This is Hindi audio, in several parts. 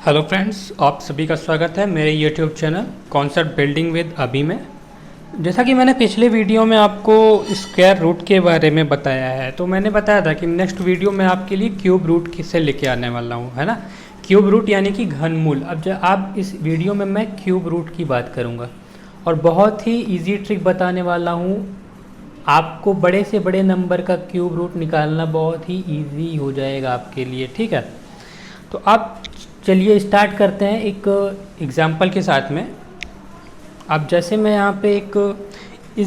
हेलो फ्रेंड्स, आप सभी का स्वागत है मेरे YouTube channel concept building with अभी में। जैसा कि मैंने पिछले वीडियो में आपको स्क्वायर रूट के बारे में बताया है, तो मैंने बताया था कि नेक्स्ट वीडियो में आपके लिए क्यूब रूट से लेके आने वाला हूँ, है ना। क्यूब रूट यानी कि घनमूल। अब जब आप इस वीडियो में मैं क्यूब रूट की बात करूँगा और बहुत ही ईजी ट्रिक बताने वाला हूँ। आपको बड़े से बड़े नंबर का क्यूब रूट निकालना बहुत ही ईजी हो जाएगा आपके लिए, ठीक है। तो आप चलिए स्टार्ट करते हैं एक एग्जाम्पल के साथ में। अब जैसे मैं यहाँ पे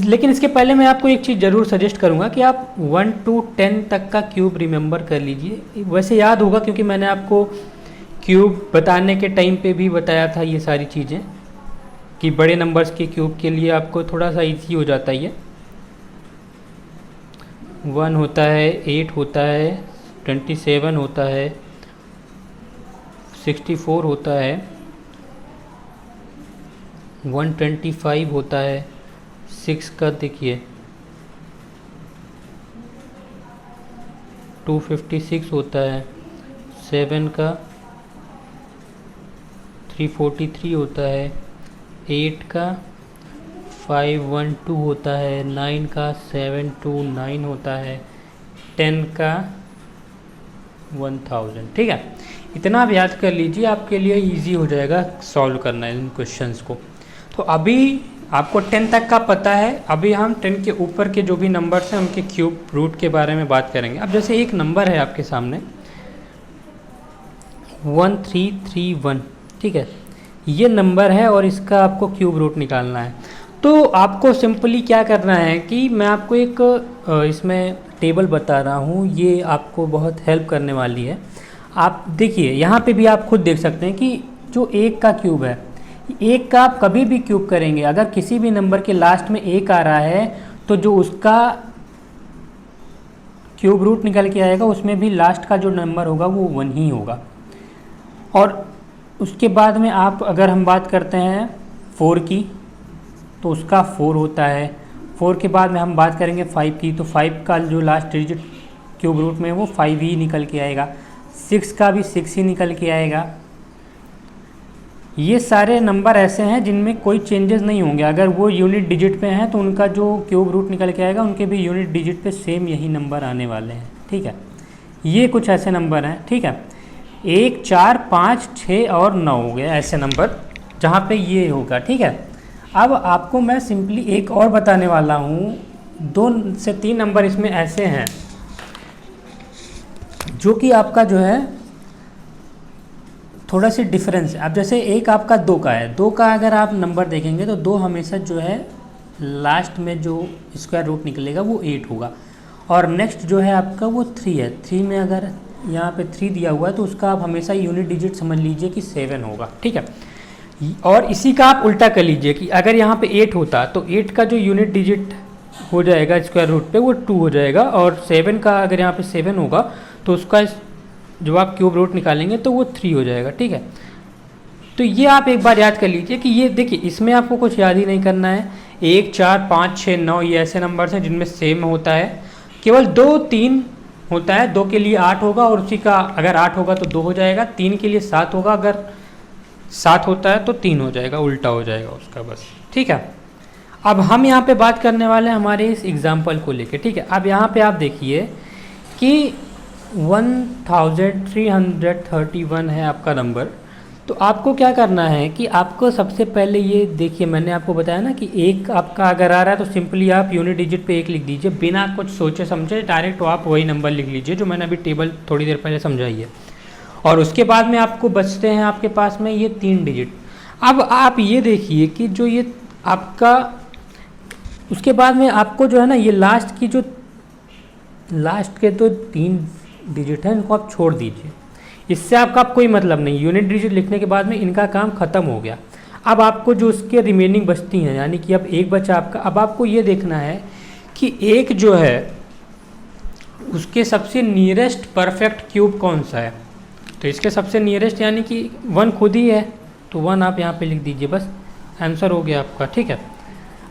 लेकिन इसके पहले मैं आपको एक चीज़ ज़रूर सजेस्ट करूँगा कि आप 1 to 10 तक का क्यूब रिमेंबर कर लीजिए। वैसे याद होगा क्योंकि मैंने आपको क्यूब बताने के टाइम पे भी बताया था ये सारी चीज़ें कि बड़े नंबर्स के क्यूब के लिए आपको थोड़ा सा ईजी हो जाता है। ये 1 होता है, 8 होता है, 27 होता है, 64 होता है, 125 होता है, 6 का देखिए 256 होता है, 7 का 343 होता है, 8 का 512 होता है, 9 का 729 होता है, 10 का 1000। ठीक है, इतना आप याद कर लीजिए, आपके लिए इजी हो जाएगा सॉल्व करना है इन क्वेश्चंस को। तो अभी आपको 10 तक का पता है, अभी हम 10 के ऊपर के जो भी नंबर्स हैं उनके क्यूब रूट के बारे में बात करेंगे। अब जैसे एक नंबर है आपके सामने 1331, ठीक है, ये नंबर है और इसका आपको क्यूब रूट निकालना है। तो आपको सिंपली क्या करना है कि मैं आपको एक इसमें टेबल बता रहा हूँ, ये आपको बहुत हेल्प करने वाली है। आप देखिए यहाँ पे भी आप खुद देख सकते हैं कि जो एक का क्यूब है, एक का आप कभी भी क्यूब करेंगे अगर किसी भी नंबर के लास्ट में एक आ रहा है तो जो उसका क्यूब रूट निकल के आएगा उसमें भी लास्ट का जो नंबर होगा वो 1 ही होगा। और उसके बाद में आप अगर हम बात करते हैं 4 की तो उसका 4 होता है। 4 के बाद में हम बात करेंगे 5 की, तो 5 का जो लास्ट डिजिट क्यूब रूट में वो 5 ही निकल के आएगा। 6 का भी 6 ही निकल के आएगा। ये सारे नंबर ऐसे हैं जिनमें कोई चेंजेस नहीं होंगे। अगर वो यूनिट डिजिट पे हैं तो उनका जो क्यूब रूट निकल के आएगा उनके भी यूनिट डिजिट पे सेम यही नंबर आने वाले हैं, ठीक है। ये कुछ ऐसे नंबर हैं, ठीक है। 1, 4, 5, 6 और 9 हो गए ऐसे नंबर जहाँ पे ये होगा, ठीक है। अब आपको मैं सिंपली एक और बताने वाला हूँ। 2 से 3 नंबर इसमें ऐसे हैं जो कि आपका जो है थोड़ा सी डिफरेंस है। अब जैसे एक आपका 2 का है, 2 का अगर आप नंबर देखेंगे तो 2 हमेशा जो है लास्ट में जो स्क्वायर रूट निकलेगा वो 8 होगा। और नेक्स्ट जो है आपका वो 3 है। 3 में अगर यहाँ पे 3 दिया हुआ है तो उसका आप हमेशा यूनिट डिजिट समझ लीजिए कि 7 होगा, ठीक है। और इसी का आप उल्टा कर लीजिए कि अगर यहाँ पे 8 होता तो 8 का जो यूनिट डिजिट हो जाएगा स्क्वायर रूट पे वो 2 हो जाएगा। और 7 का अगर यहाँ पे 7 होगा तो उसका जब आप क्यूब रूट निकालेंगे तो वो 3 हो जाएगा, ठीक है। तो ये आप एक बार याद कर लीजिए कि ये देखिए इसमें आपको कुछ याद ही नहीं करना है। 1, 4, 5, 6, 9 ये ऐसे नंबर्स हैं जिनमें सेम होता है। केवल 2, 3 होता है। 2 के लिए 8 होगा और उसी का अगर 8 होगा तो 2 हो जाएगा। 3 के लिए 7 होगा, अगर 7 होता है तो 3 हो जाएगा, उल्टा हो जाएगा उसका, बस, ठीक है। अब हम यहाँ पे बात करने वाले हैं हमारे इस एग्जाम्पल को लेके, ठीक है। अब यहाँ पे आप देखिए कि 1331 है आपका नंबर। तो आपको क्या करना है कि आपको सबसे पहले ये देखिए, मैंने आपको बताया ना कि एक आपका अगर आ रहा है तो सिंपली आप यूनिट डिजिट पे 1 लिख दीजिए बिना कुछ सोचे समझे, डायरेक्ट आप वही नंबर लिख लीजिए जो मैंने अभी टेबल थोड़ी देर पहले समझाई है। और उसके बाद में आपको बचते हैं आपके पास में ये 3 डिजिट। अब आप ये देखिए कि जो ये आपका उसके बाद में आपको जो है ना ये लास्ट की जो लास्ट के तो 3 डिजिट हैं इनको आप छोड़ दीजिए, इससे आपका कोई मतलब नहीं। यूनिट डिजिट लिखने के बाद में इनका काम ख़त्म हो गया। अब आपको जो उसके रिमेनिंग बचती हैं यानी कि अब एक बचा आपका। अब आपको ये देखना है कि एक जो है उसके सबसे नियरेस्ट परफेक्ट क्यूब कौन सा है। तो इसके सबसे नियरेस्ट यानी कि 1 खुद ही है, तो 1 आप यहाँ पे लिख दीजिए, बस आंसर हो गया आपका, ठीक है।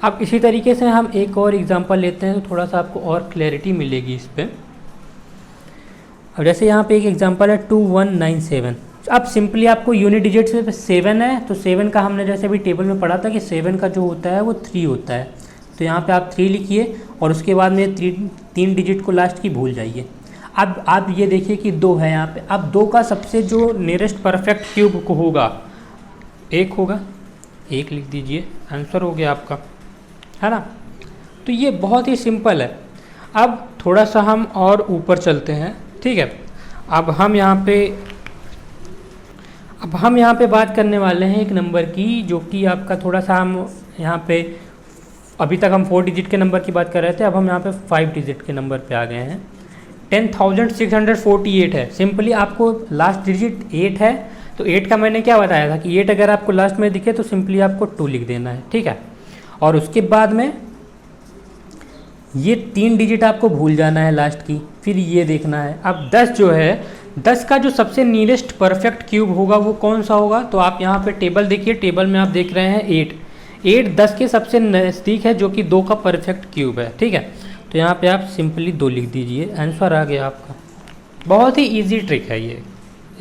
अब इसी तरीके से हम एक और एग्जांपल लेते हैं तो थोड़ा सा आपको और क्लैरिटी मिलेगी इस पर। अब जैसे यहाँ पे एक एग्जांपल है 2197, अब सिंपली आपको यूनिट डिजिट से 7 है, तो 7 का हमने जैसे अभी टेबल में पढ़ा था कि 7 का जो होता है वो 3 होता है। तो यहाँ पे आप 3 लिखिए और उसके बाद में 3 डिजिट को लास्ट की भूल जाइए। अब आप ये देखिए कि 2 है यहाँ पे। अब 2 का सबसे जो नियरेस्ट परफेक्ट क्यूब को होगा 1 होगा, 1 लिख दीजिए, आंसर हो गया आपका, है ना। तो ये बहुत ही सिंपल है। अब थोड़ा सा हम और ऊपर चलते हैं, ठीक है। अब हम यहाँ पे बात करने वाले हैं एक नंबर की, जो कि आपका थोड़ा सा हम यहाँ पे, अभी तक हम 4 डिजिट के नंबर की बात कर रहे थे, अब हम यहाँ पे 5 डिजिट के नंबर पे आ गए हैं। 10,648 है। सिंपली आपको लास्ट डिजिट 8 है, तो 8 का मैंने क्या बताया था कि 8 अगर आपको लास्ट में दिखे तो सिंपली आपको 2 लिख देना है, ठीक है। और उसके बाद में ये 3 डिजिट आपको भूल जाना है लास्ट की, फिर ये देखना है। अब 10 जो है, 10 का जो सबसे नियरेस्ट परफेक्ट क्यूब होगा वो कौन सा होगा, तो आप यहाँ पे टेबल देखिए, टेबल में आप देख रहे हैं 8 10 के सबसे नज़दीक है, जो कि 2 का परफेक्ट क्यूब है, ठीक है। तो यहाँ पे आप सिंपली 2 लिख दीजिए, आंसर आ गया आपका। बहुत ही इजी ट्रिक है ये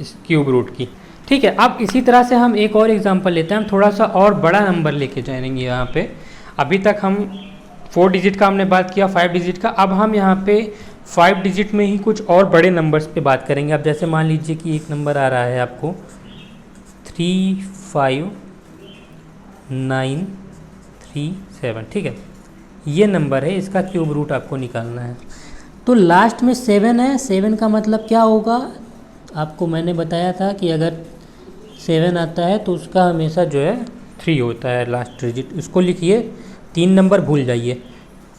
इस क्यूब रूट की, ठीक है। अब इसी तरह से हम एक और एग्जांपल लेते हैं, हम थोड़ा सा और बड़ा नंबर लेके जाएंगे यहाँ पे। अभी तक हम 4 डिजिट का हमने बात किया, 5 डिजिट का, अब हम यहाँ पे 5 डिजिट में ही कुछ और बड़े नंबर्स पे बात करेंगे। अब जैसे मान लीजिए कि एक नंबर आ रहा है आपको 35937, ठीक है। ये नंबर है, इसका क्यूब रूट आपको निकालना है। तो लास्ट में 7 है, 7 का मतलब क्या होगा, आपको मैंने बताया था कि अगर 7 आता है तो उसका हमेशा जो है 3 होता है लास्ट डिजिट। उसको लिखिए, 3 नंबर भूल जाइए।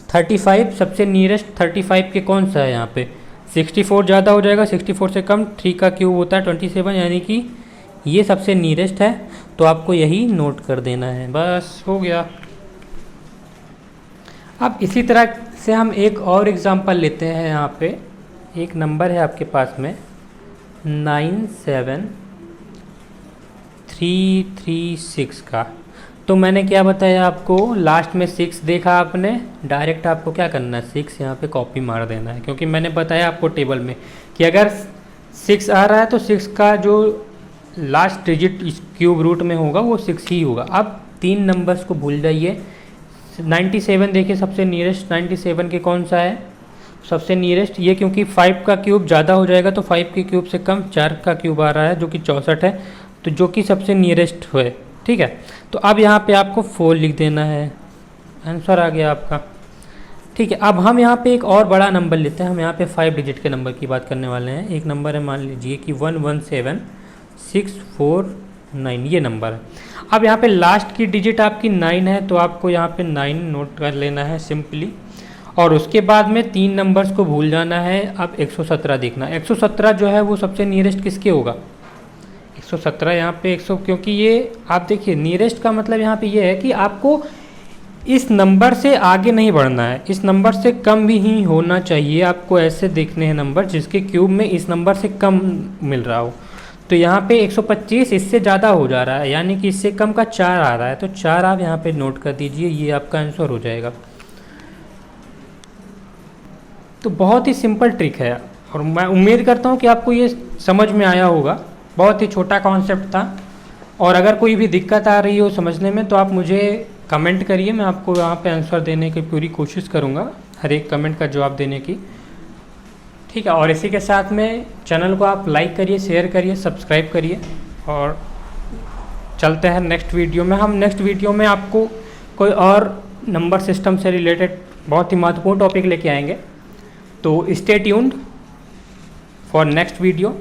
35 सबसे नियरेस्ट 35 के कौन सा है यहाँ पे, 64 ज़्यादा हो जाएगा, 64 से कम 3 का क्यूब होता है 27, यानी कि ये सबसे नियरेस्ट है, तो आपको यही नोट कर देना है, बस हो गया। अब इसी तरह से हम एक और एग्जांपल लेते हैं। यहाँ पे एक नंबर है आपके पास में 97336 का। तो मैंने क्या बताया आपको, लास्ट में 6 देखा आपने, डायरेक्ट आपको क्या करना है, 6 यहाँ पे कॉपी मार देना है, क्योंकि मैंने बताया आपको टेबल में कि अगर 6 आ रहा है तो 6 का जो लास्ट डिजिट इस क्यूब रूट में होगा वो 6 ही होगा। अब 3 नंबर्स को भूल जाइए। 97 देखिए सबसे नियरेस्ट, 97 के कौन सा है सबसे नियरेस्ट, ये क्योंकि 5 का क्यूब ज़्यादा हो जाएगा, तो 5 के क्यूब से कम 4 का क्यूब आ रहा है जो कि 64 है, तो जो कि सबसे नियरेस्ट है, ठीक है। तो अब यहाँ पे आपको 4 लिख देना है, आंसर आ गया आपका, ठीक है। अब हम यहाँ पे एक और बड़ा नंबर लेते हैं, हम यहाँ पे 5 डिजिट के नंबर की बात करने वाले हैं। एक नंबर है, मान लीजिए कि 117649, ये नंबर है। अब यहाँ पे लास्ट की डिजिट आपकी 9 है, तो आपको यहाँ पे 9 नोट कर लेना है सिंपली, और उसके बाद में 3 नंबर्स को भूल जाना है। अब 117 देखना, 117 जो है वो सबसे नियरेस्ट किसके होगा, 117 यहाँ पे 100, क्योंकि ये आप देखिए नियरेस्ट का मतलब यहाँ पे ये है कि आपको इस नंबर से आगे नहीं बढ़ना है, इस नंबर से कम भी ही होना चाहिए। आपको ऐसे देखने हैं नंबर जिसके क्यूब में इस नंबर से कम मिल रहा हो। तो यहाँ पे 125 इससे ज़्यादा हो जा रहा है, यानी कि इससे कम का 4 आ रहा है, तो 4 आप यहाँ पे नोट कर दीजिए, ये आपका आंसर हो जाएगा। तो बहुत ही सिंपल ट्रिक है, और मैं उम्मीद करता हूँ कि आपको ये समझ में आया होगा। बहुत ही छोटा कॉन्सेप्ट था, और अगर कोई भी दिक्कत आ रही हो समझने में तो आप मुझे कमेंट करिए, मैं आपको यहाँ पे आंसर देने की पूरी कोशिश करूँगा, हर एक कमेंट का जवाब देने की, ठीक है। और इसी के साथ में चैनल को आप लाइक करिए, शेयर करिए, सब्सक्राइब करिए, और चलते हैं नेक्स्ट वीडियो में। हम नेक्स्ट वीडियो में आपको कोई और नंबर सिस्टम से रिलेटेड बहुत ही महत्वपूर्ण टॉपिक लेके आएंगे, तो stay tuned for next video.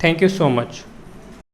Thank you so much.